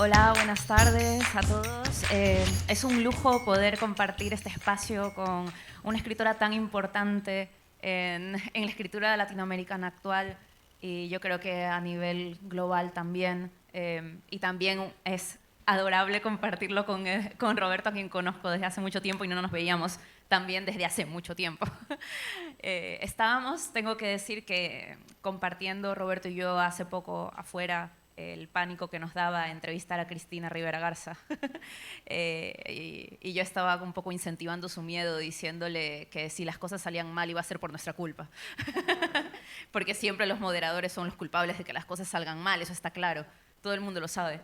Hola, buenas tardes a todos. Es un lujo poder compartir este espacio con una escritora tan importante en la escritura latinoamericana actual y yo creo que a nivel global también. Y también es adorable compartirlo con Roberto, a quien conozco desde hace mucho tiempo y no nos veíamos también desde hace mucho tiempo. Estábamos, tengo que decir que compartiendo Roberto y yo hace poco afuera el pánico que nos daba entrevistar a Cristina Rivera Garza. Y yo estaba un poco incentivando su miedo, diciéndole que si las cosas salían mal iba a ser por nuestra culpa. Porque siempre los moderadores son los culpables de que las cosas salgan mal, eso está claro, todo el mundo lo sabe.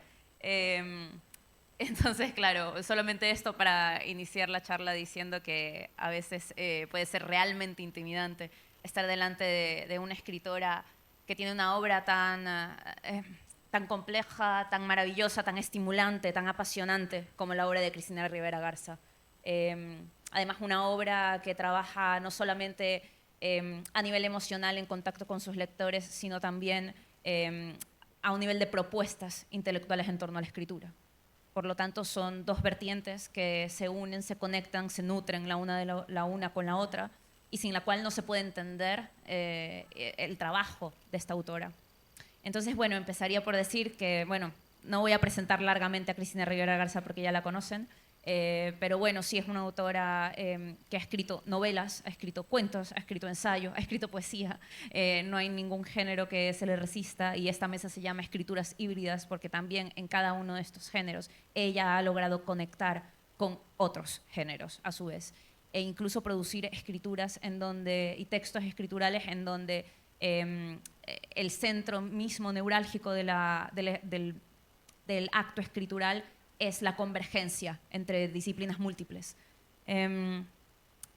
Entonces, claro, solamente esto para iniciar la charla diciendo que a veces puede ser realmente intimidante estar delante de una escritora que tiene una obra tan compleja, tan maravillosa, tan estimulante, tan apasionante como la obra de Cristina Rivera Garza. Además, una obra que trabaja no solamente a nivel emocional en contacto con sus lectores, sino también a un nivel de propuestas intelectuales en torno a la escritura. Por lo tanto, son dos vertientes que se unen, se conectan, se nutren la una con la otra y sin la cual no se puede entender el trabajo de esta autora. Entonces, bueno, empezaría por decir que, bueno, no voy a presentar largamente a Cristina Rivera Garza porque ya la conocen, pero bueno, sí es una autora que ha escrito novelas, ha escrito cuentos, ha escrito ensayos, ha escrito poesía. No hay ningún género que se le resista y esta mesa se llama Escrituras Híbridas porque también en cada uno de estos géneros ella ha logrado conectar con otros géneros a su vez e incluso producir escrituras y textos escriturales en donde el centro mismo neurálgico del acto escritural es la convergencia entre disciplinas múltiples.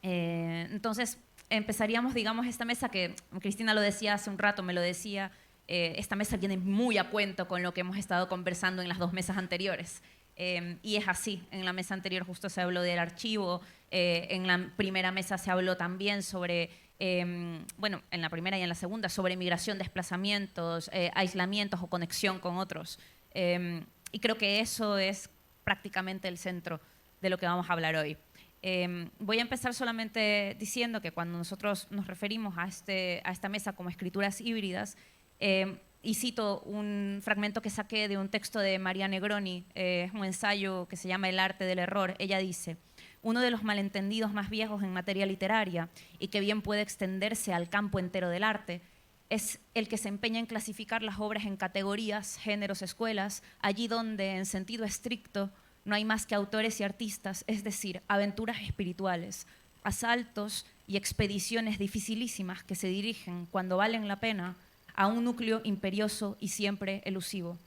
Entonces, empezaríamos, digamos, esta mesa que Cristina lo decía hace un rato, me lo decía, esta mesa viene muy a cuento con lo que hemos estado conversando en las dos mesas anteriores. Y es así, en la mesa anterior justo se habló del archivo, en la primera mesa se habló también sobre, bueno, en la primera y en la segunda, sobre migración, desplazamientos, aislamientos o conexión con otros. Y creo que eso es prácticamente el centro de lo que vamos a hablar hoy. Voy a empezar solamente diciendo que cuando nosotros nos referimos a esta mesa como escrituras híbridas, y cito un fragmento que saqué de un texto de María Negroni, es un ensayo que se llama El arte del error. Ella dice: uno de los malentendidos más viejos en materia literaria y que bien puede extenderse al campo entero del arte es el que se empeña en clasificar las obras en categorías, géneros, escuelas, allí donde, en sentido estricto, no hay más que autores y artistas, es decir, aventuras espirituales, asaltos y expediciones dificilísimas que se dirigen, cuando valen la pena, a un núcleo imperioso y siempre elusivo.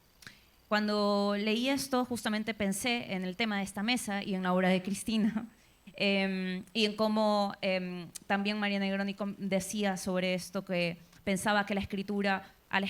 Cuando leí esto, justamente pensé en el tema de esta mesa y en la obra de Cristina, y en cómo también María Negroni decía sobre esto, que pensaba que a la escritura, al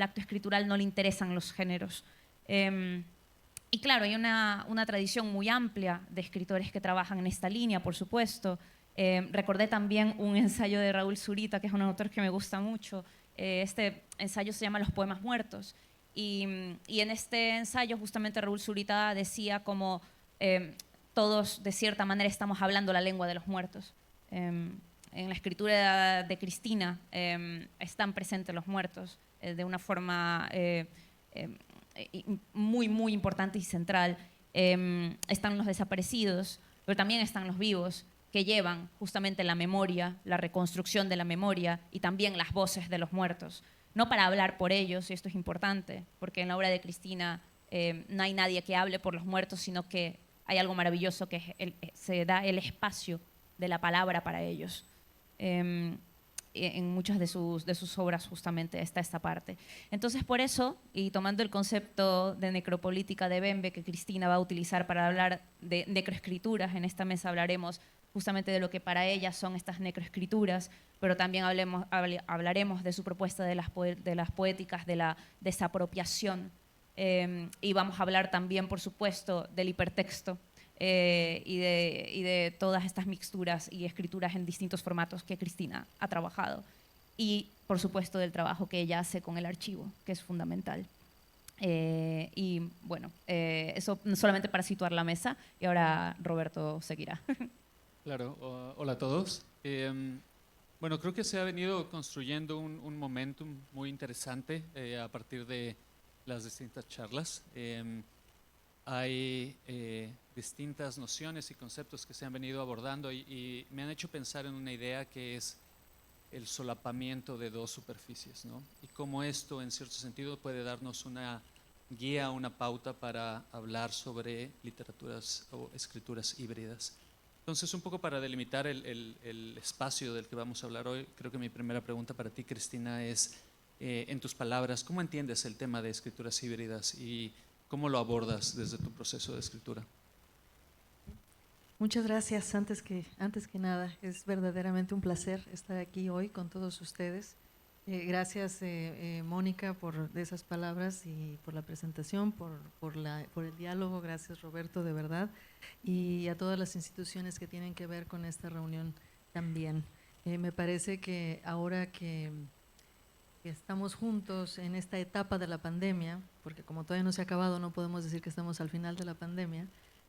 acto escritural no le interesan los géneros. Y claro, hay una tradición muy amplia de escritores que trabajan en esta línea, por supuesto. Recordé también un ensayo de Raúl Zurita, que es un autor que me gusta mucho. Este ensayo se llama Los poemas muertos. Y en este ensayo justamente Raúl Zurita decía como todos de cierta manera estamos hablando la lengua de los muertos. En la escritura de Cristina están presentes los muertos de una forma muy, muy importante y central. Están los desaparecidos, pero también están los vivos, que llevan justamente la memoria, la reconstrucción de la memoria y también las voces de los muertos. No para hablar por ellos, y esto es importante, porque en la obra de Cristina no hay nadie que hable por los muertos, sino que hay algo maravilloso que se da el espacio de la palabra para ellos. En muchas de sus obras justamente está esta parte. Entonces, por eso, y tomando el concepto de necropolítica de Bembe que Cristina va a utilizar para hablar de necroescrituras, en esta mesa hablaremos justamente de lo que para ella son estas necroescrituras, pero también hablaremos de su propuesta de las poéticas de la desapropiación, y vamos a hablar también, por supuesto, del hipertexto, y de todas estas mixturas y escrituras en distintos formatos que Cristina ha trabajado. Y, por supuesto, del trabajo que ella hace con el archivo, que es fundamental. Y bueno, eso solamente para situar la mesa y ahora Roberto seguirá. Claro, hola a todos. Bueno, creo que se ha venido construyendo un momentum muy interesante a partir de las distintas charlas. Hay distintas nociones y conceptos que se han venido abordando y me han hecho pensar en una idea que es el solapamiento de dos superficies, ¿no? Y cómo esto, en cierto sentido, puede darnos una guía, una pauta para hablar sobre literaturas o escrituras híbridas. Entonces, un poco para delimitar el espacio del que vamos a hablar hoy, creo que mi primera pregunta para ti, Cristina, es, en tus palabras, ¿cómo entiendes el tema de escrituras híbridas y cómo lo abordas desde tu proceso de escritura? Muchas gracias. Antes que nada, es verdaderamente un placer estar aquí hoy con todos ustedes. Gracias, Mónica, por esas palabras y por la presentación, por el diálogo. Gracias, Roberto, de verdad. Y a todas las instituciones que tienen que ver con esta reunión también. Me parece que ahora que estamos juntos en esta etapa de la pandemia, porque como todavía no se ha acabado, no podemos decir que estamos al final de la pandemia,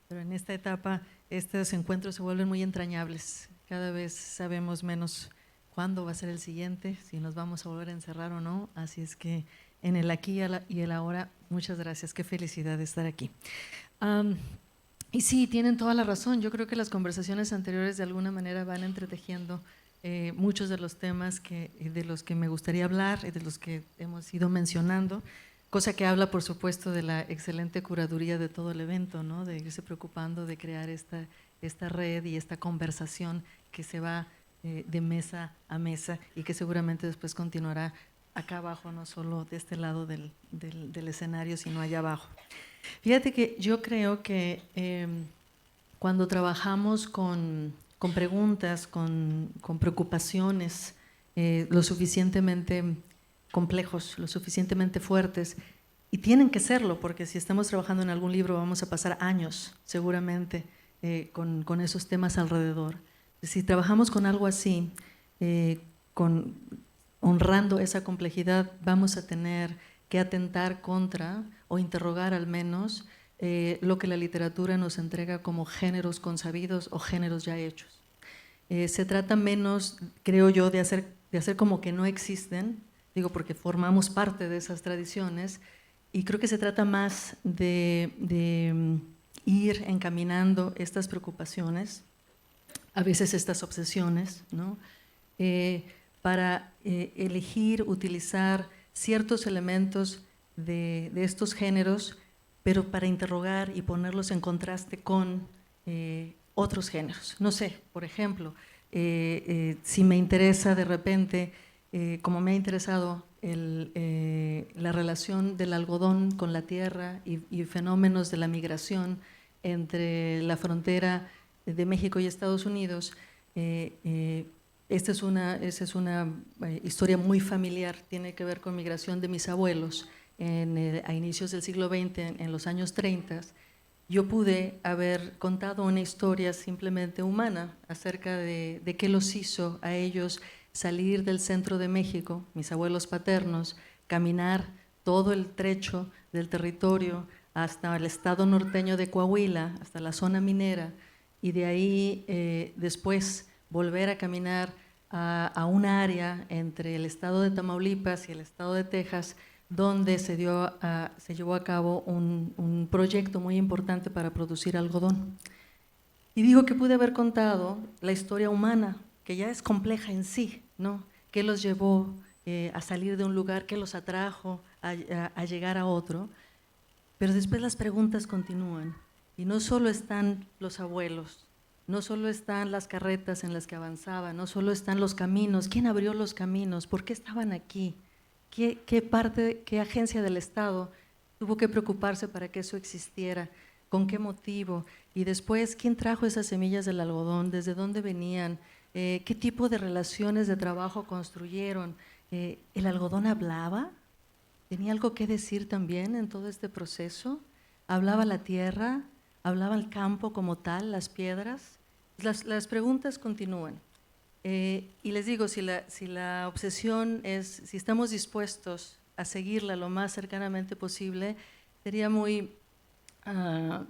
pero en esta etapa estos encuentros se vuelven muy entrañables. Cada vez sabemos menos cuándo va a ser el siguiente, si nos vamos a volver a encerrar o no. Así es que en el aquí y el ahora, muchas gracias. Qué felicidad de estar aquí. Y sí, tienen toda la razón. Yo creo que las conversaciones anteriores de alguna manera van entretejiendo muchos de los temas de los que me gustaría hablar y de los que hemos ido mencionando, cosa que habla, por supuesto, de la excelente curaduría de todo el evento, ¿no? De irse preocupando de crear esta red y esta conversación que se va de mesa a mesa y que seguramente después continuará acá abajo, no solo de este lado del escenario, sino allá abajo. Fíjate que yo creo que cuando trabajamos con preguntas, con preocupaciones lo suficientemente complejos, lo suficientemente fuertes, y tienen que serlo, porque si estamos trabajando en algún libro vamos a pasar años seguramente con esos temas alrededor. Si trabajamos con algo así, honrando esa complejidad, vamos a tener que atentar contra o interrogar al menos lo que la literatura nos entrega como géneros consabidos o géneros ya hechos. Se trata menos, creo yo, de hacer como que no existen, digo porque formamos parte de esas tradiciones, y creo que se trata más de ir encaminando estas preocupaciones, a veces estas obsesiones, ¿no? Para elegir, utilizar ciertos elementos de estos géneros, pero para interrogar y ponerlos en contraste con otros géneros. No sé, por ejemplo, si me interesa de repente, como me ha interesado la relación del algodón con la tierra y fenómenos de la migración entre la frontera de México y Estados Unidos, esta es una historia muy familiar, tiene que ver con migración de mis abuelos a inicios del siglo XX, en los años 30. Yo pude haber contado una historia simplemente humana acerca de qué los hizo a ellos salir del centro de México, mis abuelos paternos, caminar todo el trecho del territorio hasta el estado norteño de Coahuila, hasta la zona minera, y de ahí después volver a caminar a un área entre el estado de Tamaulipas y el estado de Texas, donde se llevó a cabo un proyecto muy importante para producir algodón. Y digo que pude haber contado la historia humana, que ya es compleja en sí, ¿no? ¿Qué los llevó a salir de un lugar? ¿Qué los atrajo a llegar a otro? Pero después las preguntas continúan. Y no solo están los abuelos, no solo están las carretas en las que avanzaban, no solo están los caminos. ¿Quién abrió los caminos? ¿Por qué estaban aquí? ¿Qué agencia del Estado tuvo que preocuparse para que eso existiera? ¿Con qué motivo? Y después, ¿quién trajo esas semillas del algodón? ¿Desde dónde venían? ¿Qué tipo de relaciones de trabajo construyeron? ¿El algodón hablaba? ¿Tenía algo que decir también en todo este proceso? ¿Hablaba la tierra? ¿Hablaba el campo como tal, las piedras? Las preguntas continúan. Y les digo, si la obsesión es, si estamos dispuestos a seguirla lo más cercanamente posible, sería muy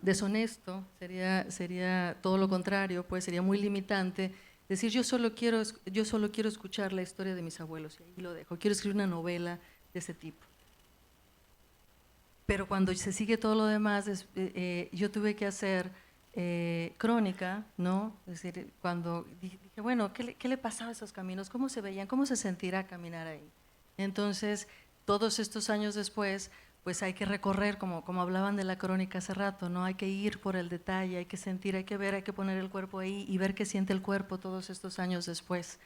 deshonesto, sería todo lo contrario, pues sería muy limitante decir yo solo quiero escuchar la historia de mis abuelos y ahí lo dejo, quiero escribir una novela de ese tipo. Pero cuando se sigue todo lo demás, yo tuve que hacer crónica, ¿no? Es decir, cuando dije, bueno, ¿qué le pasaba a esos caminos? ¿Cómo se veían? ¿Cómo se sentirá caminar ahí? Entonces, todos estos años después, pues hay que recorrer, como hablaban de la crónica hace rato, ¿no? Hay que ir por el detalle, hay que sentir, hay que ver, hay que poner el cuerpo ahí y ver qué siente el cuerpo todos estos años después.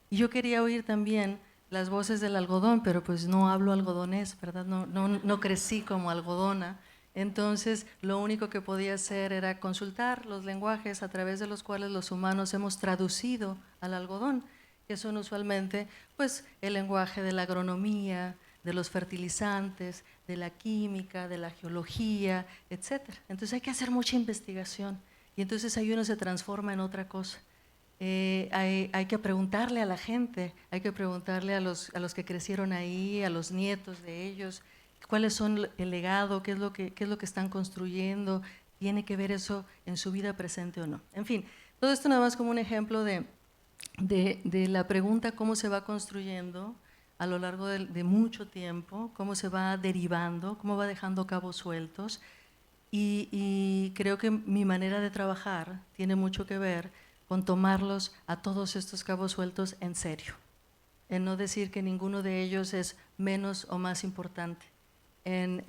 Y yo quería oír también las voces del algodón, pero pues no hablo algodonés, ¿verdad? No crecí como algodona. Entonces, lo único que podía hacer era consultar los lenguajes a través de los cuales los humanos hemos traducido al algodón, que son usualmente pues, el lenguaje de la agronomía, de los fertilizantes, de la química, de la geología, etc. Entonces hay que hacer mucha investigación y entonces ahí uno se transforma en otra cosa. Hay que preguntarle a la gente, hay que preguntarle a los que crecieron ahí, a los nietos de ellos, cuáles son el legado, qué es lo que están construyendo, tiene que ver eso en su vida presente o no. En fin, todo esto nada más como un ejemplo de la pregunta cómo se va construyendo a lo largo de mucho tiempo, cómo se va derivando, cómo va dejando cabos sueltos. Y creo que mi manera de trabajar tiene mucho que ver con tomarlos a todos estos cabos sueltos en serio, en no decir que ninguno de ellos es menos o más importante, en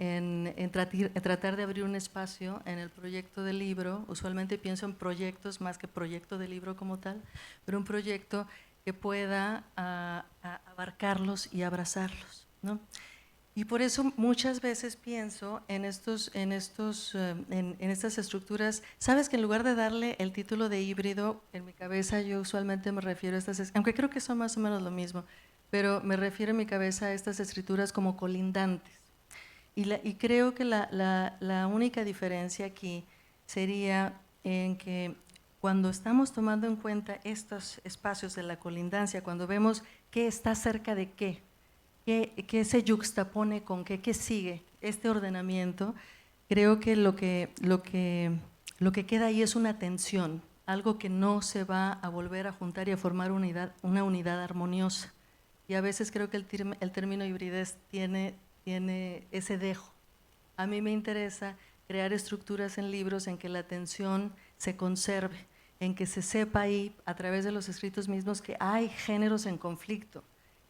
tratar de abrir un espacio en el proyecto del libro. Usualmente pienso en proyectos más que proyecto de libro como tal, pero un proyecto que pueda abarcarlos y abrazarlos, ¿no? Y por eso muchas veces pienso en estas estructuras. Sabes que en lugar de darle el título de híbrido, en mi cabeza yo usualmente me refiero a estas, aunque creo que son más o menos lo mismo, pero me refiero en mi cabeza a estas escrituras como colindantes. Y creo que la única diferencia aquí sería en que cuando estamos tomando en cuenta estos espacios de la colindancia, cuando vemos qué está cerca de qué se yuxtapone con qué sigue este ordenamiento, creo que lo que queda ahí es una tensión, algo que no se va a volver a juntar y a formar una unidad armoniosa. Y a veces creo que el término hibridez tiene ese dejo. A mí me interesa crear estructuras en libros en que la tensión se conserve, en que se sepa ahí a través de los escritos mismos que hay géneros en conflicto,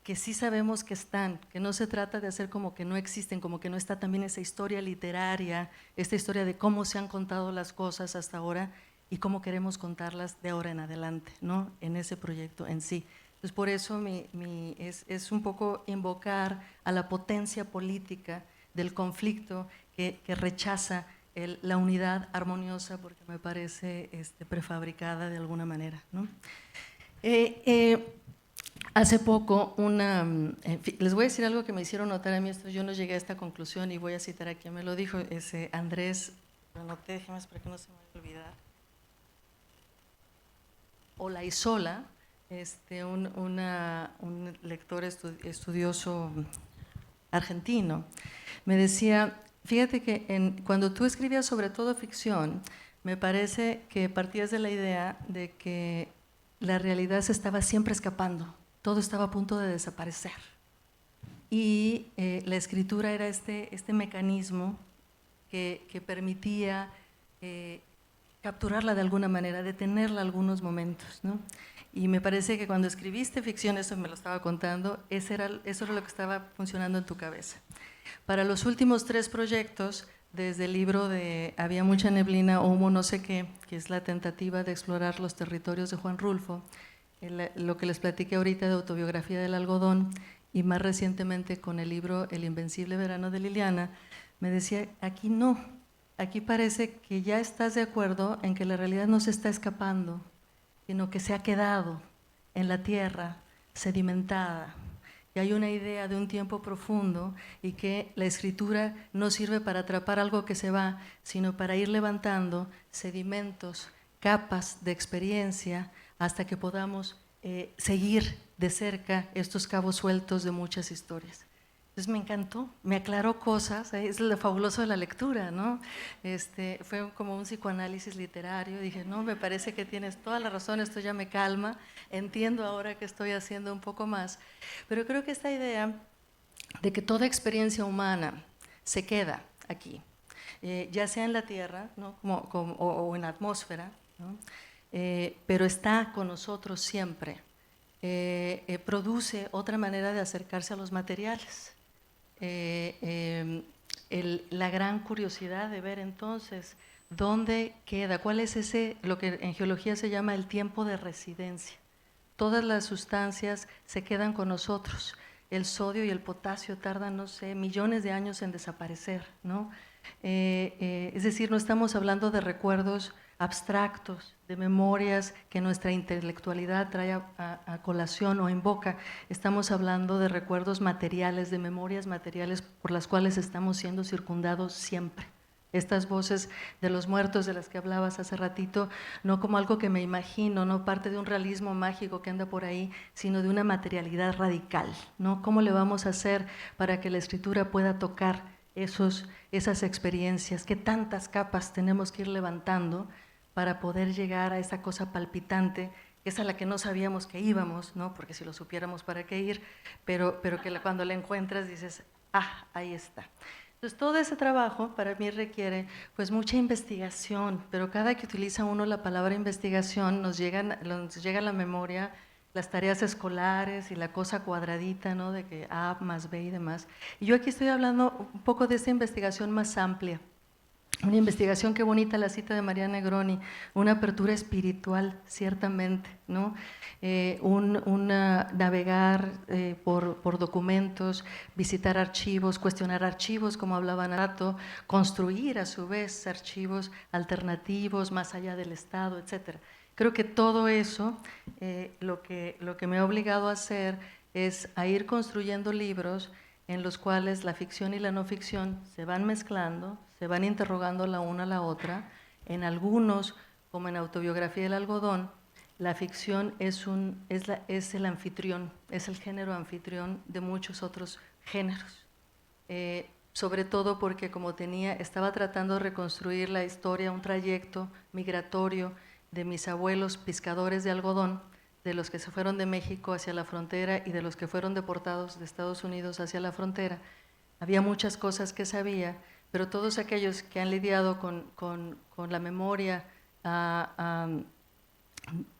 que sí sabemos que están, que no se trata de hacer como que no existen, como que no está también esa historia literaria, esta historia de cómo se han contado las cosas hasta ahora y cómo queremos contarlas de ahora en adelante, ¿no? En ese proyecto en sí. Entonces, por eso es un poco invocar a la potencia política del conflicto que rechaza la unidad armoniosa, porque me parece prefabricada de alguna manera, ¿no? Hace poco, les voy a decir algo que me hicieron notar a mí, yo no llegué a esta conclusión y voy a citar a quien me lo dijo, Andrés, lo anoté, déjeme para que no se me vaya a olvidar, Olaizola, un lector estudioso argentino, me decía, fíjate que cuando tú escribías sobre todo ficción, me parece que partías de la idea de que la realidad se estaba siempre escapando, todo estaba a punto de desaparecer. Y la escritura era este mecanismo que permitía capturarla de alguna manera, detenerla algunos momentos, ¿no? Y me parece que cuando escribiste ficción, eso me lo estaba contando, eso era lo que estaba funcionando en tu cabeza. Para los últimos 3 proyectos, desde el libro de Había mucha neblina o humo no sé qué, que es la tentativa de explorar los territorios de Juan Rulfo, lo que les platiqué ahorita de autobiografía del algodón, y más recientemente con el libro El invencible verano de Liliana, me decía, aquí no, aquí parece que ya estás de acuerdo en que la realidad no se está escapando, sino que se ha quedado en la tierra, sedimentada, y hay una idea de un tiempo profundo y que la escritura no sirve para atrapar algo que se va, sino para ir levantando sedimentos, capas de experiencia, hasta que podamos seguir de cerca estos cabos sueltos de muchas historias. Entonces me encantó, me aclaró cosas, es lo fabuloso de la lectura, ¿no? Fue como un psicoanálisis literario, dije, no, me parece que tienes toda la razón, esto ya me calma, entiendo ahora que estoy haciendo un poco más, pero creo que esta idea de que toda experiencia humana se queda aquí, ya sea en la Tierra, ¿no? o en la atmósfera, ¿no? Pero está con nosotros siempre, produce otra manera de acercarse a los materiales. La gran curiosidad de ver entonces dónde queda, cuál es ese, lo que en geología se llama el tiempo de residencia. Todas las sustancias se quedan con nosotros. El sodio y el potasio tardan, no sé, millones de años en desaparecer, ¿no? Es decir, no estamos hablando de recuerdos abstractos, de memorias que nuestra intelectualidad trae a colación o invoca. Estamos hablando de recuerdos materiales, de memorias materiales por las cuales estamos siendo circundados siempre. Estas voces de los muertos de las que hablabas hace ratito, no como algo que me imagino, no parte de un realismo mágico que anda por ahí, sino de una materialidad radical, ¿no? ¿Cómo le vamos a hacer para que la escritura pueda tocar esas experiencias? ¿Qué tantas capas tenemos que ir levantando para poder llegar a esa cosa palpitante, que es a la que no sabíamos que íbamos, ¿no? Porque si lo supiéramos para qué ir, pero que cuando la encuentras dices, ah, ahí está. Entonces, todo ese trabajo para mí requiere pues mucha investigación, pero cada que utiliza uno la palabra investigación nos llega a la memoria las tareas escolares y la cosa cuadradita, ¿no? De que A más B y demás. Y yo aquí estoy hablando un poco de esta investigación más amplia. Una investigación, qué bonita la cita de María Negroni, una apertura espiritual, ciertamente, ¿no? Navegar por documentos, visitar archivos, cuestionar archivos, como hablaba Nato, construir a su vez archivos alternativos más allá del Estado, etc. Creo que todo eso, lo que me ha obligado a hacer es a ir construyendo libros en los cuales la ficción y la no ficción se van mezclando, se van interrogando la una a la otra. En algunos, como en Autobiografía del Algodón, la ficción es el anfitrión, es el género anfitrión de muchos otros géneros. Sobre todo porque estaba tratando de reconstruir la historia, un trayecto migratorio de mis abuelos pescadores de algodón, de los que se fueron de México hacia la frontera y de los que fueron deportados de Estados Unidos hacia la frontera. Había muchas cosas que sabía, pero todos aquellos que han lidiado con la memoria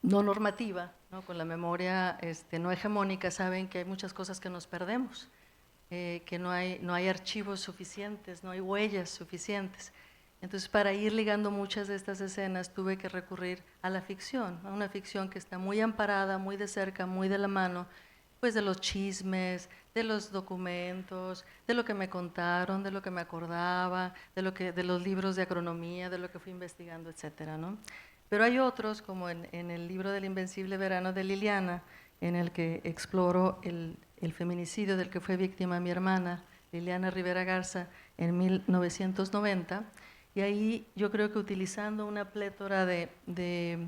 no normativa, ¿no? Con la memoria no hegemónica, saben que hay muchas cosas que nos perdemos, que no hay archivos suficientes, no hay huellas suficientes. Entonces, para ir ligando muchas de estas escenas, tuve que recurrir a la ficción, a una ficción que está muy amparada, muy de cerca, muy de la mano, pues de los chismes, de los documentos, de lo que me contaron, de lo que me acordaba, de los libros de agronomía, de lo que fui investigando, etcétera, ¿no? Pero hay otros, como en el libro del Invencible Verano de Liliana, en el que exploro el feminicidio del que fue víctima mi hermana, Liliana Rivera Garza, en 1990, y ahí yo creo que utilizando una plétora de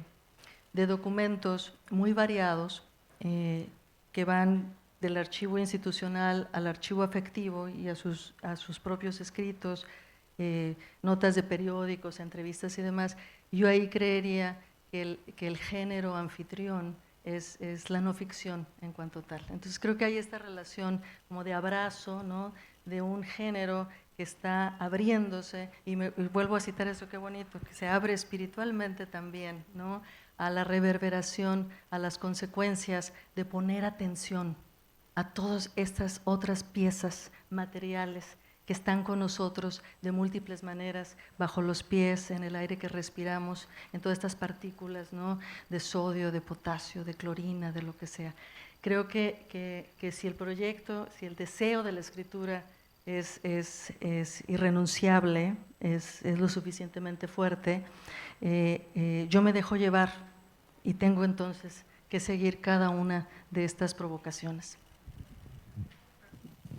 documentos muy variados, que van del archivo institucional al archivo afectivo y a sus propios escritos, notas de periódicos, entrevistas y demás, yo ahí creería que el género anfitrión es la no ficción en cuanto tal. Entonces creo que hay esta relación como de abrazo, ¿no? De un género que está abriéndose, y vuelvo a citar eso, qué bonito, que se abre espiritualmente también, ¿no? A la reverberación, a las consecuencias de poner atención a todas estas otras piezas materiales que están con nosotros de múltiples maneras, bajo los pies, en el aire que respiramos, en todas estas partículas, ¿no? De sodio, de potasio, de clorina, de lo que sea. Creo que si el proyecto, si el deseo de la escritura es irrenunciable, es lo suficientemente fuerte, yo me dejo llevar y tengo entonces que seguir cada una de estas provocaciones.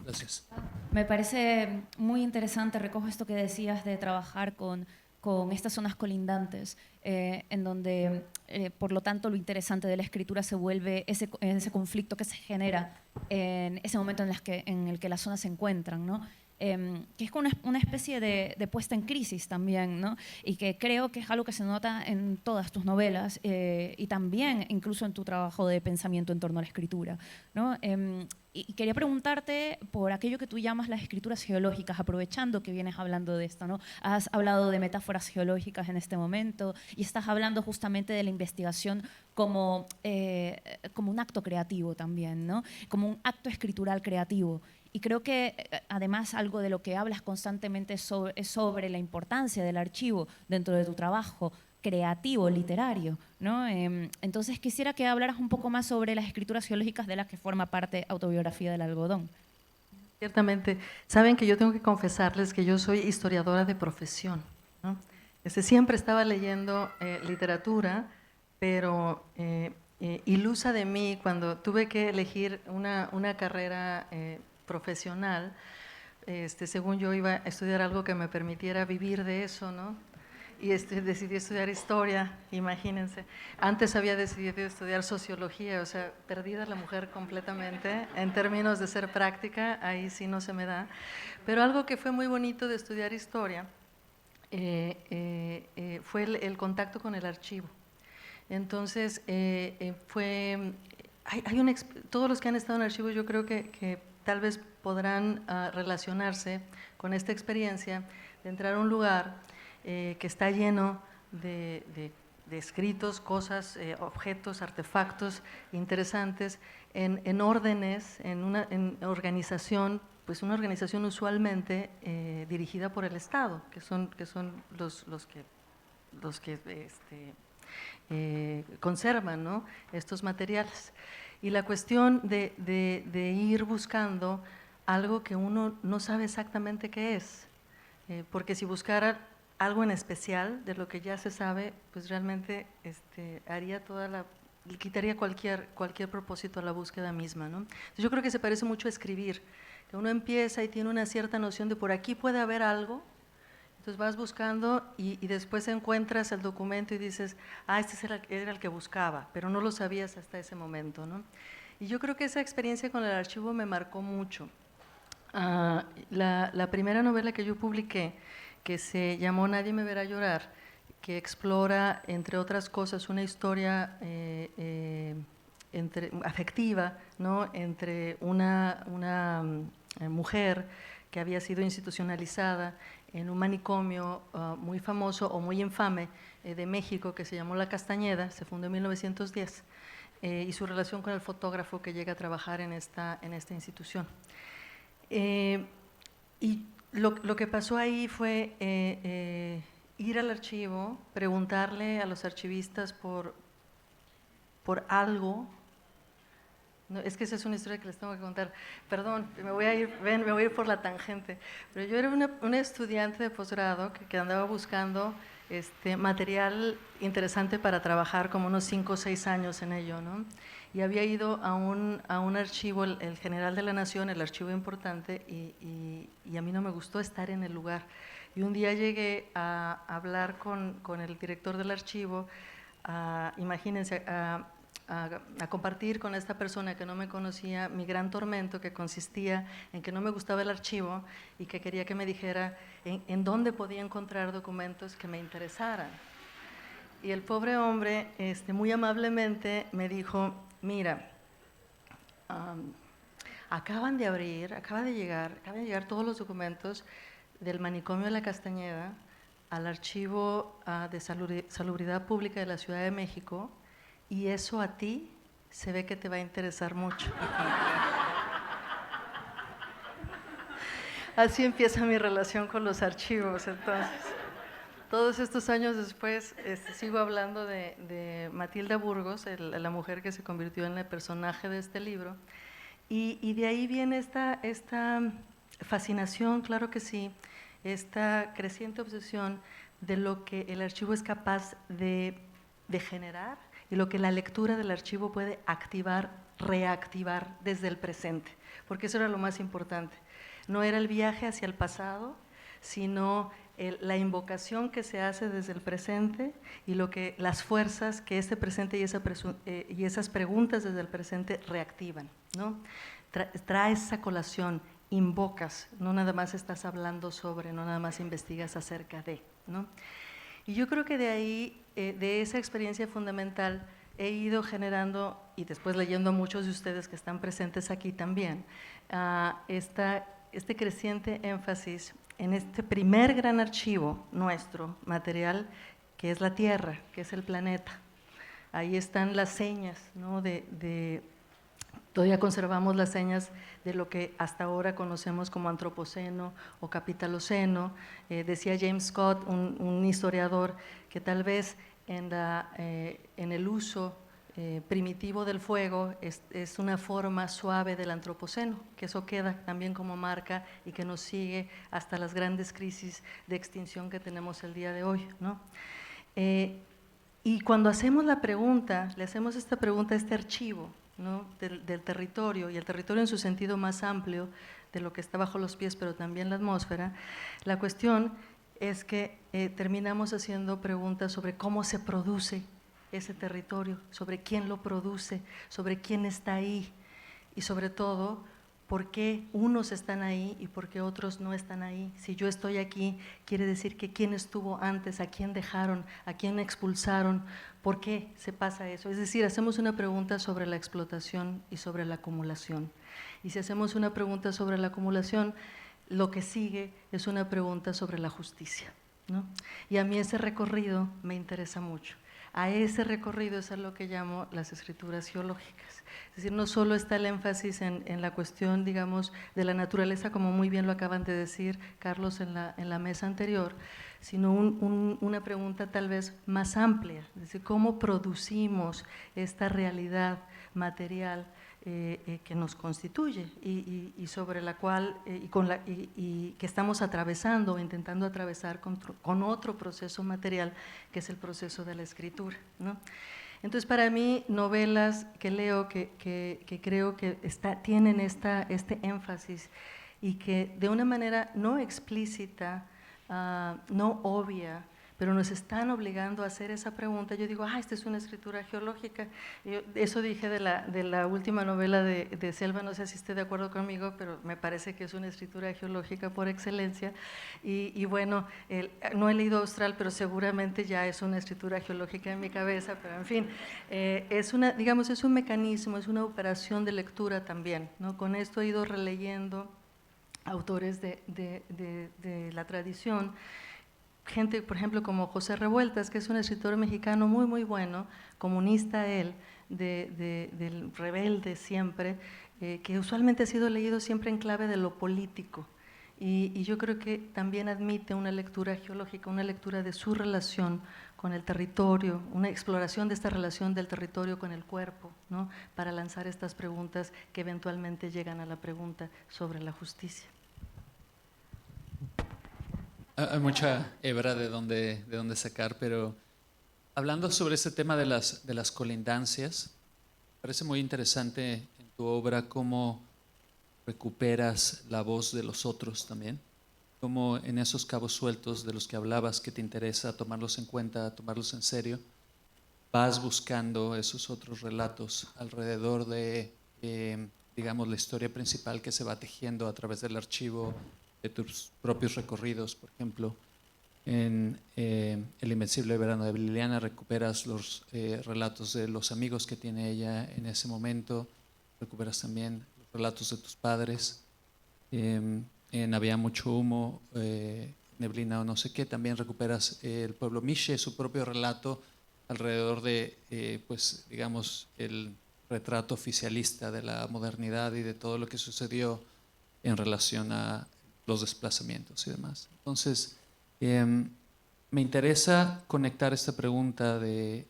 Gracias. Me parece muy interesante, recojo esto que decías de trabajar con con estas zonas colindantes, en donde, por lo tanto, lo interesante de la escritura se vuelve ese conflicto que se genera en ese momento en el que las zonas se encuentran, ¿no? Que es como una especie de puesta en crisis también, ¿no? Y que creo que es algo que se nota en todas tus novelas y también incluso en tu trabajo de pensamiento en torno a la escritura, ¿no? Y quería preguntarte por aquello que tú llamas las escrituras geológicas, aprovechando que vienes hablando de esto, ¿no? Has hablado de metáforas geológicas en este momento y estás hablando justamente de la investigación como un acto creativo también, ¿no? Como un acto escritural creativo. Y creo que además algo de lo que hablas constantemente es sobre la importancia del archivo dentro de tu trabajo creativo, literario, ¿no? Entonces quisiera que hablaras un poco más sobre las escrituras geológicas de las que forma parte Autobiografía del Algodón. Ciertamente. Saben que yo tengo que confesarles que yo soy historiadora de profesión, ¿no? Siempre estaba leyendo literatura, pero ilusa de mí cuando tuve que elegir una carrera profesional, según yo iba a estudiar algo que me permitiera vivir de eso, ¿no? Y decidí estudiar historia, imagínense. Antes había decidido estudiar sociología, o sea, perdida la mujer completamente en términos de ser práctica, ahí sí no se me da. Pero algo que fue muy bonito de estudiar historia fue el contacto con el archivo. Entonces, todos los que han estado en archivos yo creo que tal vez podrán relacionarse con esta experiencia de entrar a un lugar que está lleno de escritos, cosas, objetos, artefactos interesantes, en órdenes, en organización, pues una organización usualmente dirigida por el Estado, que son los que conservan, ¿no?, estos materiales. Y la cuestión de ir buscando algo que uno no sabe exactamente qué es, porque si buscara algo en especial de lo que ya se sabe, pues realmente quitaría cualquier propósito a la búsqueda misma, ¿no? Entonces yo creo que se parece mucho a escribir, que uno empieza y tiene una cierta noción de por aquí puede haber algo, entonces vas buscando y después encuentras el documento y dices, este era el que buscaba, pero no lo sabías hasta ese momento, ¿no? Y yo creo que esa experiencia con el archivo me marcó mucho. La primera novela que yo publiqué, que se llamó Nadie me verá llorar, que explora, entre otras cosas, una historia afectiva, ¿no?, entre una mujer que había sido institucionalizada en un manicomio muy famoso o muy infame de México que se llamó La Castañeda, se fundó en 1910, y su relación con el fotógrafo que llega a trabajar en esta institución. Y lo que pasó ahí fue ir al archivo, preguntarle a los archivistas por algo. No, es que esa es una historia que les tengo que contar. Perdón, me voy a ir por la tangente. Pero yo era una estudiante de posgrado que andaba buscando material interesante para trabajar como unos 5 o 6 años en ello, ¿no? Y había ido a un archivo, el General de la Nación, el archivo importante, y a mí no me gustó estar en el lugar. Y un día llegué a hablar con el director del archivo, imagínense, a compartir con esta persona que no me conocía mi gran tormento, que consistía en que no me gustaba el archivo y que quería que me dijera en dónde podía encontrar documentos que me interesaran. Y el pobre hombre muy amablemente me dijo, mira, acaban de llegar todos los documentos del manicomio de La Castañeda al archivo de Salubridad Pública de la Ciudad de México, y eso a ti se ve que te va a interesar mucho. Así empieza mi relación con los archivos. Entonces, todos estos años después sigo hablando de Matilda Burgos, la mujer que se convirtió en el personaje de este libro, y de ahí viene esta fascinación, claro que sí, esta creciente obsesión de lo que el archivo es capaz de generar y lo que la lectura del archivo puede activar, reactivar desde el presente, porque eso era lo más importante. No era el viaje hacia el pasado, sino la invocación que se hace desde el presente y las fuerzas que este presente y esas preguntas desde el presente reactivan, ¿no? Traes esa colación, invocas, no nada más estás hablando sobre, no nada más investigas acerca de, ¿no? Y yo creo que de ahí, de esa experiencia fundamental, he ido generando, y después leyendo a muchos de ustedes que están presentes aquí también, este creciente énfasis en este primer gran archivo nuestro, material, que es la Tierra, que es el planeta. Ahí están las señas, ¿no? Todavía conservamos las señas de lo que hasta ahora conocemos como antropoceno o capitaloceno. Decía James Scott, un historiador, que tal vez en el uso primitivo del fuego es una forma suave del antropoceno, que eso queda también como marca y que nos sigue hasta las grandes crisis de extinción que tenemos el día de hoy, ¿no? Y cuando hacemos la pregunta, le hacemos esta pregunta a este archivo, ¿no? del territorio, y el territorio en su sentido más amplio, de lo que está bajo los pies, pero también la atmósfera, la cuestión es que terminamos haciendo preguntas sobre cómo se produce ese territorio, sobre quién lo produce, sobre quién está ahí, y sobre todo, por qué unos están ahí y por qué otros no están ahí. Si yo estoy aquí, quiere decir que quién estuvo antes, a quién dejaron, a quién expulsaron, por qué se pasa eso. Es decir, hacemos una pregunta sobre la explotación y sobre la acumulación. Y si hacemos una pregunta sobre la acumulación, lo que sigue es una pregunta sobre la justicia, ¿no? Y a mí ese recorrido me interesa mucho. A ese recorrido es a lo que llamo las escrituras geológicas. Es decir, no solo está el énfasis en la cuestión, digamos, de la naturaleza, como muy bien lo acaban de decir, Carlos, en la mesa anterior, sino una pregunta tal vez más amplia, es decir, cómo producimos esta realidad material que nos constituye y sobre la cual, y que estamos atravesando, intentando atravesar con otro proceso material, que es el proceso de la escritura, ¿no? Entonces, para mí, novelas que leo, que creo que tienen este énfasis y que de una manera no explícita, no obvia, pero nos están obligando a hacer esa pregunta. Yo digo, esta es una escritura geológica. Eso dije de la última novela de Selva, no sé si esté de acuerdo conmigo, pero me parece que es una escritura geológica por excelencia. Y bueno, no he leído Austral, pero seguramente ya es una escritura geológica en mi cabeza, pero en fin, es un mecanismo, es una operación de lectura también, ¿no? Con esto he ido releyendo autores de la tradición, gente, por ejemplo, como José Revueltas, que es un escritor mexicano muy, muy bueno, comunista él, del rebelde siempre, que usualmente ha sido leído siempre en clave de lo político. Y yo creo que también admite una lectura geológica, una lectura de su relación con el territorio, una exploración de esta relación del territorio con el cuerpo, ¿no? Para lanzar estas preguntas que eventualmente llegan a la pregunta sobre la justicia. Hay mucha hebra de dónde sacar, pero hablando sobre este tema de las colindancias, parece muy interesante en tu obra cómo recuperas la voz de los otros también, cómo en esos cabos sueltos de los que hablabas, que te interesa tomarlos en cuenta, tomarlos en serio, vas buscando esos otros relatos alrededor de, digamos, la historia principal que se va tejiendo a través del archivo de tus propios recorridos. Por ejemplo, en El Invencible Verano de Liliana recuperas los relatos de los amigos que tiene ella en ese momento, recuperas también los relatos de tus padres. En Había mucho humo, neblina o no sé qué, también recuperas el pueblo Mixe, su propio relato alrededor de, pues, digamos, el retrato oficialista de la modernidad y de todo lo que sucedió en relación a los desplazamientos y demás. Entonces, me interesa conectar esta pregunta de,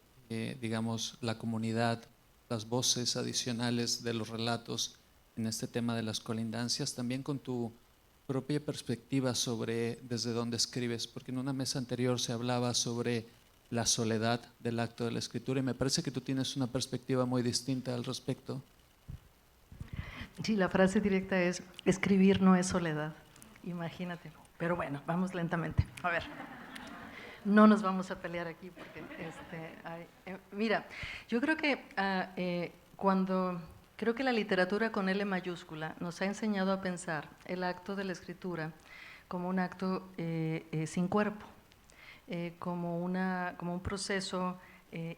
digamos, la comunidad, las voces adicionales de los relatos en este tema de las colindancias, también con tu propia perspectiva sobre desde dónde escribes, porque en una mesa anterior se hablaba sobre la soledad del acto de la escritura y me parece que tú tienes una perspectiva muy distinta al respecto. Sí, la frase directa es, escribir no es soledad. Imagínate. Pero bueno, vamos lentamente. A ver, no nos vamos a pelear aquí porque, mira, yo creo que creo que la literatura con L mayúscula nos ha enseñado a pensar el acto de la escritura como un acto sin cuerpo, como un proceso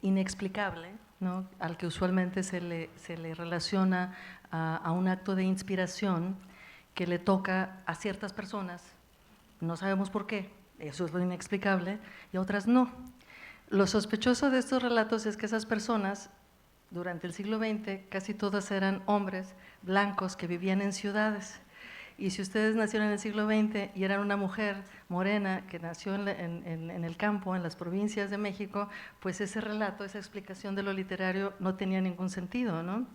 inexplicable, ¿no? Al que usualmente se le relaciona a un acto de inspiración que le toca a ciertas personas, no sabemos por qué, eso es lo inexplicable, y a otras no. Lo sospechoso de estos relatos es que esas personas, durante el siglo XX, casi todas eran hombres blancos que vivían en ciudades. Y si ustedes nacieron en el siglo XX y eran una mujer morena que nació en el campo, en las provincias de México, pues ese relato, esa explicación de lo literario no tenía ningún sentido, ¿no?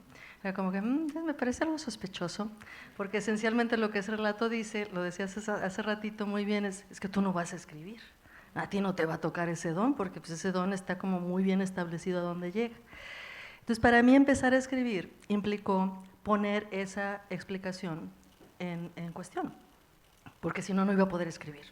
Era como que me parece algo sospechoso, porque esencialmente lo que ese relato dice, lo decías hace ratito muy bien, es que tú no vas a escribir. A ti no te va a tocar ese don, porque pues ese don está como muy bien establecido a dónde llega. Entonces, para mí empezar a escribir implicó poner esa explicación en cuestión, porque si no, no iba a poder escribir.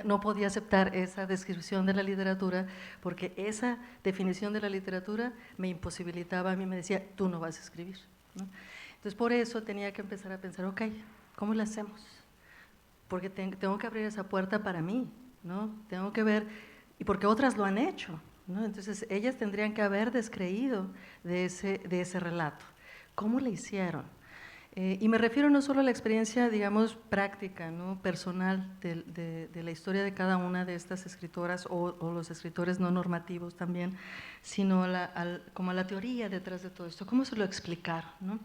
No podía aceptar esa descripción de la literatura, porque esa definición de la literatura me imposibilitaba, a mí me decía, tú no vas a escribir, ¿no? Entonces, por eso tenía que empezar a pensar, ok, ¿cómo lo hacemos? Porque tengo que abrir esa puerta para mí, ¿no? Tengo que ver, y porque otras lo han hecho, ¿no? Entonces, ellas tendrían que haber descreído de ese relato. ¿Cómo le hicieron? Y me refiero no solo a la experiencia, digamos, práctica, ¿no? Personal de la historia de cada una de estas escritoras o los escritores no normativos también, sino como a la teoría detrás de todo esto, cómo se lo explicaron, ¿no?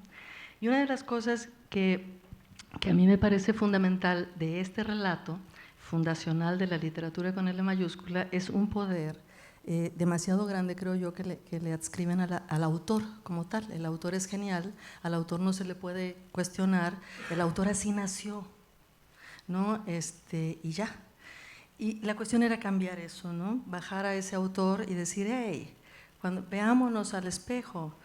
Y una de las cosas que a mí me parece fundamental de este relato, fundacional de la literatura con L mayúscula, es un poder demasiado grande, creo yo, que le adscriben al autor como tal. El autor es genial, al autor no se le puede cuestionar, el autor así nació, ¿no? Y ya. Y la cuestión era cambiar eso, ¿no? Bajar a ese autor y decir, hey, veámonos al espejo,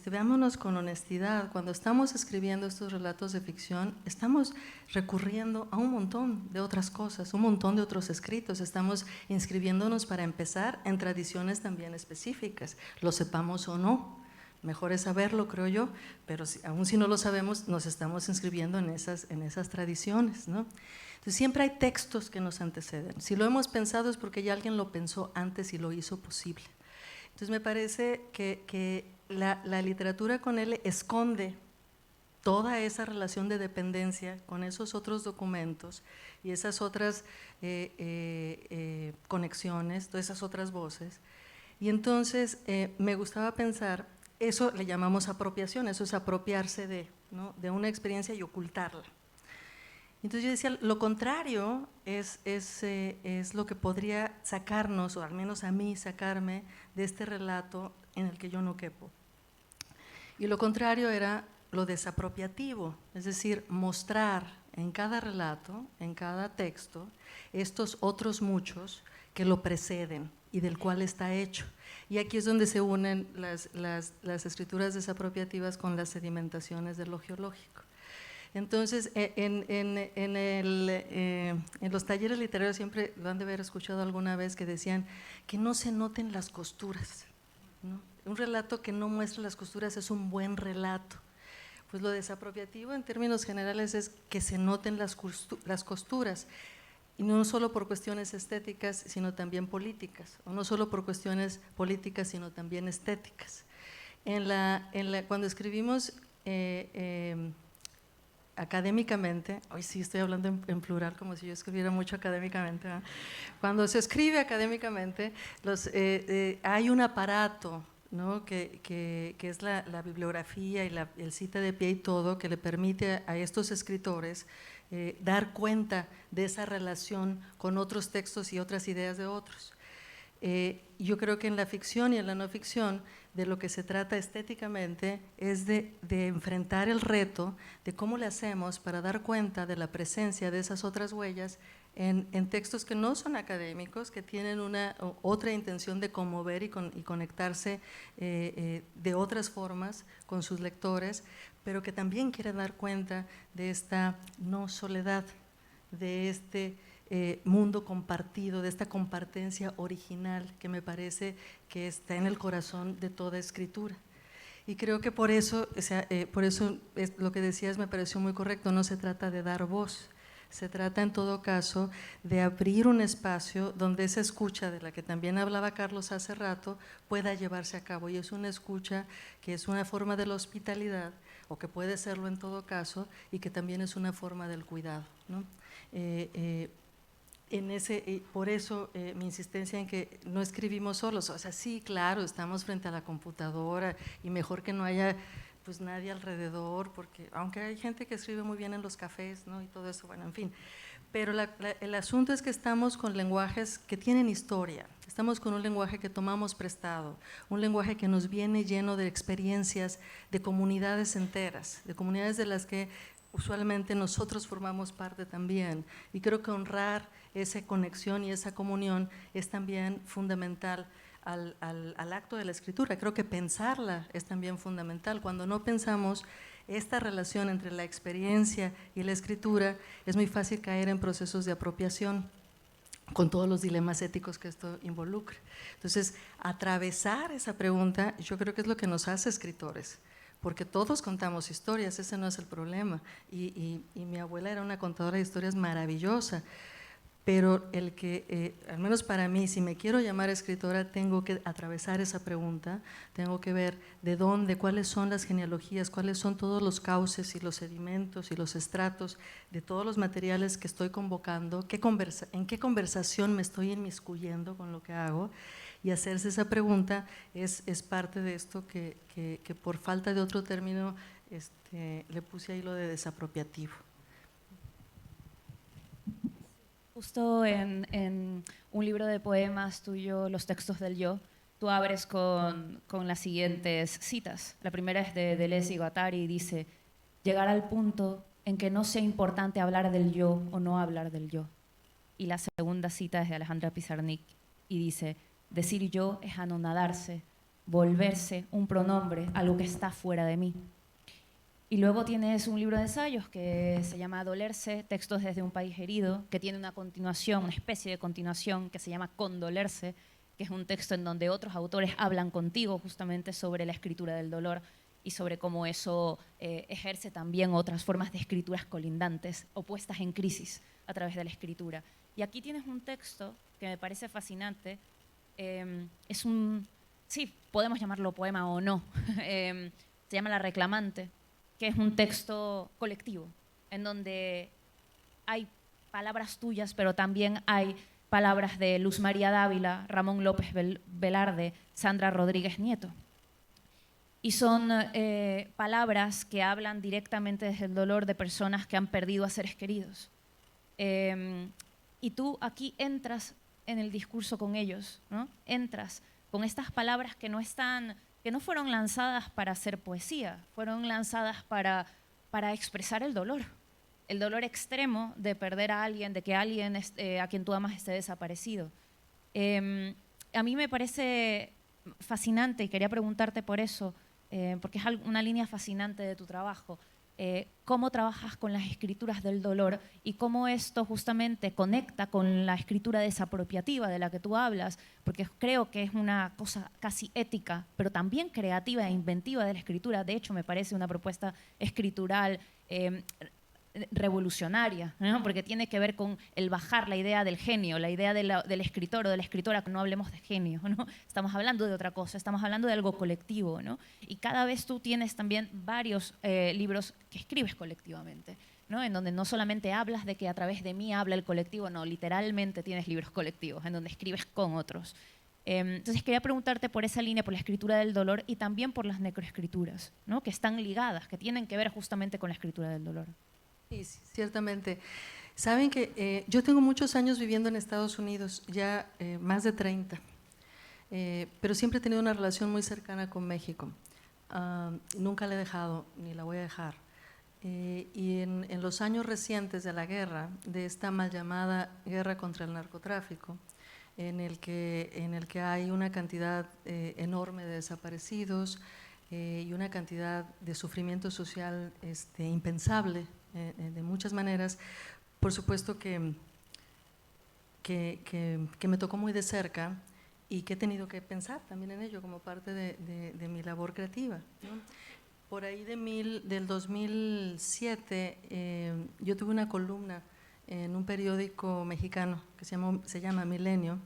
veámonos con honestidad. Cuando estamos escribiendo estos relatos de ficción, estamos recurriendo a un montón de otras cosas, un montón de otros escritos. Estamos inscribiéndonos para empezar en tradiciones también específicas, lo sepamos o no. Mejor es saberlo, creo yo, pero aún si no lo sabemos, nos estamos inscribiendo en esas tradiciones, ¿no? Entonces, siempre hay textos que nos anteceden. Si lo hemos pensado es porque ya alguien lo pensó antes y lo hizo posible. Entonces, me parece que la literatura con L esconde toda esa relación de dependencia con esos otros documentos y esas otras conexiones, todas esas otras voces. Y entonces me gustaba pensar, eso le llamamos apropiación, eso es apropiarse de, ¿no? de una experiencia y ocultarla. Entonces yo decía, lo contrario es lo que podría sacarnos, o al menos a mí sacarme, de este relato en el que yo no quepo. Y lo contrario era lo desapropiativo, es decir, mostrar en cada relato, en cada texto, estos otros muchos que lo preceden y del cual está hecho. Y aquí es donde se unen las escrituras desapropiativas con las sedimentaciones de lo geológico. Entonces, en los talleres literarios siempre lo han de haber escuchado alguna vez que decían que no se noten las costuras, ¿no? Un relato que no muestra las costuras es un buen relato. Pues lo desapropiativo en términos generales es que se noten las costuras, y no solo por cuestiones estéticas, sino también políticas, o no solo por cuestiones políticas, sino también estéticas. Cuando escribimos académicamente, hoy sí estoy hablando en plural como si yo escribiera mucho académicamente, ¿no? Cuando se escribe académicamente, hay un aparato, ¿no? que es la bibliografía y el cita de pie y todo, que le permite a estos escritores dar cuenta de esa relación con otros textos y otras ideas de otros. Yo creo que en la ficción y en la no ficción de lo que se trata estéticamente es de enfrentar el reto de cómo le hacemos para dar cuenta de la presencia de esas otras huellas en textos que no son académicos, que tienen otra intención de conmover y conectarse de otras formas con sus lectores, pero que también quieren dar cuenta de esta no soledad de este mundo compartido, de esta compartencia original que me parece que está en el corazón de toda escritura. Y creo que por eso lo que decías me pareció muy correcto, no se trata de dar voz, se trata en todo caso de abrir un espacio donde esa escucha de la que también hablaba Carlos hace rato pueda llevarse a cabo, y es una escucha que es una forma de la hospitalidad, o que puede serlo en todo caso, y que también es una forma del cuidado, ¿no? Por eso mi insistencia en que no escribimos solos, o sea, sí, claro, estamos frente a la computadora y mejor que no haya pues nadie alrededor, porque aunque hay gente que escribe muy bien en los cafés, ¿no? Y todo eso, bueno, en fin, pero el asunto es que estamos con lenguajes que tienen historia, estamos con un lenguaje que tomamos prestado, un lenguaje que nos viene lleno de experiencias de comunidades enteras, de comunidades de las que usualmente nosotros formamos parte también, y creo que honrar esa conexión y esa comunión es también fundamental al acto de la escritura. Creo que pensarla es también fundamental. Cuando no pensamos esta relación entre la experiencia y la escritura, es muy fácil caer en procesos de apropiación, con todos los dilemas éticos que esto involucra. Entonces, atravesar esa pregunta, yo creo que es lo que nos hace escritores, porque todos contamos historias, ese no es el problema. Y mi abuela era una contadora de historias maravillosa, pero al menos para mí, si me quiero llamar escritora, tengo que atravesar esa pregunta, tengo que ver de dónde, cuáles son las genealogías, cuáles son todos los cauces y los sedimentos y los estratos de todos los materiales que estoy convocando, en qué conversación me estoy inmiscuyendo con lo que hago, y hacerse esa pregunta es parte de esto que por falta de otro término le puse ahí lo de desapropiativo. Justo en un libro de poemas tuyo, Los textos del yo, tú abres con las siguientes citas. La primera es de Deleuze y Guattari y dice: llegar al punto en que no sea importante hablar del yo o no hablar del yo. Y la segunda cita es de Alejandra Pizarnik y dice: decir yo es anonadarse, volverse un pronombre, algo que está fuera de mí. Y luego tienes un libro de ensayos que se llama Dolerse, textos desde un país herido, que tiene una continuación, una especie de continuación que se llama Condolerse, que es un texto en donde otros autores hablan contigo justamente sobre la escritura del dolor y sobre cómo eso ejerce también otras formas de escrituras colindantes, opuestas en crisis a través de la escritura. Y aquí tienes un texto que me parece fascinante, es sí, podemos llamarlo poema o no, se llama La Reclamante, que es un texto colectivo, en donde hay palabras tuyas, pero también hay palabras de Luz María Dávila, Ramón López Velarde, Sandra Rodríguez Nieto. Y son palabras que hablan directamente desde el dolor de personas que han perdido a seres queridos. Y tú aquí entras en el discurso con ellos, ¿no? Entras con estas palabras que no fueron lanzadas para hacer poesía, fueron lanzadas para expresar el dolor extremo de perder a alguien, de que alguien a quien tú amas esté desaparecido. A mí me parece fascinante y quería preguntarte por eso, porque es una línea fascinante de tu trabajo. Cómo trabajas con las escrituras del dolor y cómo esto justamente conecta con la escritura desapropiativa de la que tú hablas, porque creo que es una cosa casi ética, pero también creativa e inventiva de la escritura. De hecho, me parece una propuesta escritural revolucionaria, ¿no? Porque tiene que ver con el bajar la idea del genio, la idea del escritor o de la escritora, que no hablemos de genio, ¿no? Estamos hablando de otra cosa, estamos hablando de algo colectivo, ¿no? Y cada vez tú tienes también varios libros que escribes colectivamente, ¿no? En donde no solamente hablas de que a través de mí habla el colectivo, no, literalmente tienes libros colectivos en donde escribes con otros. Entonces quería preguntarte por esa línea, por la escritura del dolor y también por las necroescrituras, ¿no? Que están ligadas, que tienen que ver justamente con la escritura del dolor. Sí, ciertamente. Saben que yo tengo muchos años viviendo en Estados Unidos, ya más de 30, pero siempre he tenido una relación muy cercana con México. Nunca la he dejado, ni la voy a dejar. Y en los años recientes de la guerra, de esta mal llamada guerra contra el narcotráfico, en el que hay una cantidad enorme de desaparecidos y una cantidad de sufrimiento social impensable, de muchas maneras, por supuesto que me tocó muy de cerca y que he tenido que pensar también en ello como parte de mi labor creativa, ¿no? Por ahí del 2007 yo tuve una columna en un periódico mexicano que se llama Milenio,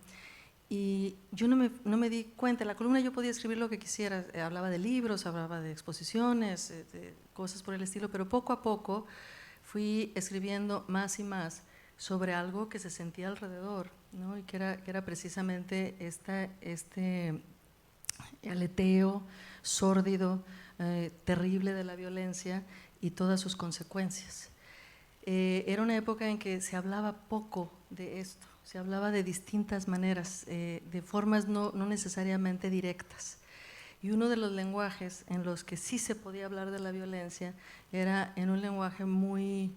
y yo no me di cuenta. En la columna yo podía escribir lo que quisiera, hablaba de libros, hablaba de exposiciones, de cosas por el estilo, pero poco a poco fui escribiendo más y más sobre algo que se sentía alrededor, ¿no? Y que era precisamente este aleteo sórdido, terrible de la violencia y todas sus consecuencias. Era una época en que se hablaba poco de esto, se hablaba de distintas maneras, de formas no necesariamente directas. Y uno de los lenguajes en los que sí se podía hablar de la violencia era en un lenguaje muy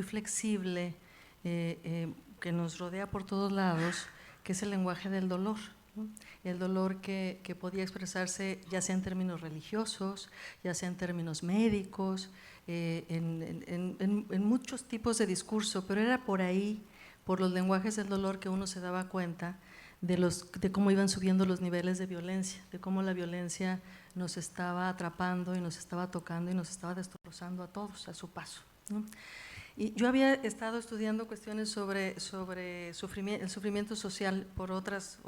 flexible, que nos rodea por todos lados, que es el lenguaje del dolor, ¿no? El dolor que podía expresarse ya sea en términos religiosos, ya sea en términos médicos, en muchos tipos de discurso, pero era por ahí, por los lenguajes del dolor, que uno se daba cuenta de cómo iban subiendo los niveles de violencia, de cómo la violencia nos estaba atrapando y nos estaba tocando y nos estaba destrozando a todos a su paso, ¿no? Y yo había estado estudiando cuestiones sobre el sufrimiento social por otros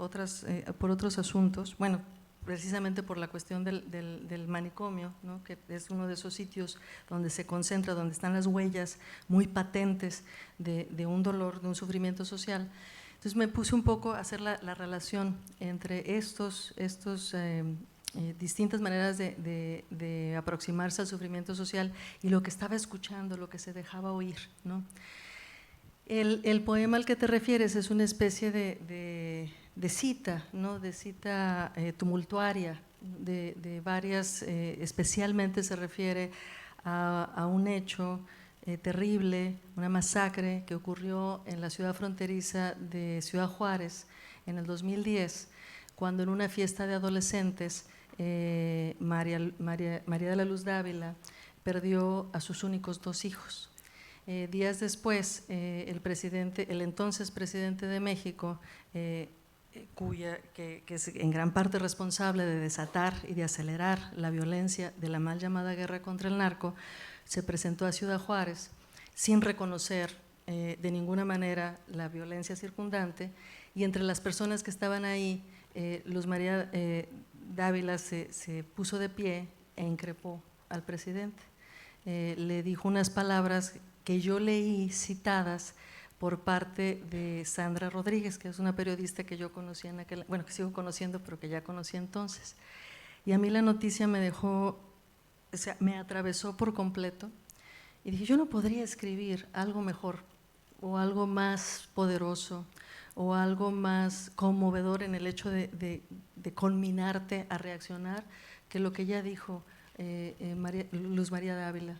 asuntos, bueno, precisamente por la cuestión del manicomio, ¿no? Que es uno de esos sitios donde se concentra, donde están las huellas muy patentes de un dolor, de un sufrimiento social. Entonces me puse un poco a hacer la relación entre estos distintas maneras de aproximarse al sufrimiento social y lo que estaba escuchando, lo que se dejaba oír, ¿no? El poema al que te refieres es una especie de cita, ¿no? De cita tumultuaria, de varias, especialmente se refiere a un hecho terrible, una masacre que ocurrió en la ciudad fronteriza de Ciudad Juárez en el 2010, cuando en una fiesta de adolescentes María de la Luz Dávila perdió a sus únicos 2 hijos. Días después, el entonces presidente de México, que es en gran parte responsable de desatar y de acelerar la violencia de la mal llamada guerra contra el narco, se presentó a Ciudad Juárez sin reconocer de ninguna manera la violencia circundante, y entre las personas que estaban ahí, Luz María Dávila se puso de pie e increpó al presidente. Le dijo unas palabras que yo leí citadas por parte de Sandra Rodríguez, que es una periodista que yo conocí que sigo conociendo, pero que ya conocí entonces. Y a mí la noticia me dejó, o sea, me atravesó por completo, y dije, yo no podría escribir algo mejor o algo más poderoso o algo más conmovedor en el hecho de conminarte a reaccionar que lo que ella dijo, Luz María Dávila.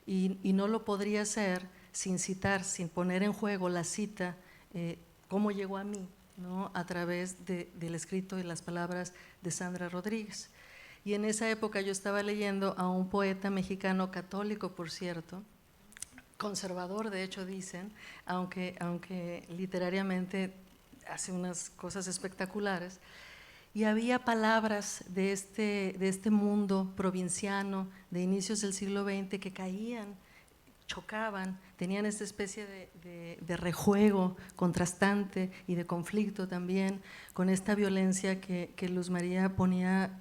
Y no lo podría hacer sin citar, sin poner en juego la cita, cómo llegó a mí, ¿no? A través del escrito y las palabras de Sandra Rodríguez. Y en esa época yo estaba leyendo a un poeta mexicano, católico por cierto, conservador de hecho dicen, aunque literariamente hace unas cosas espectaculares, y había palabras de este mundo provinciano de inicios del siglo XX que caían, chocaban, tenían esta especie de rejuego contrastante y de conflicto también con esta violencia que Luz María ponía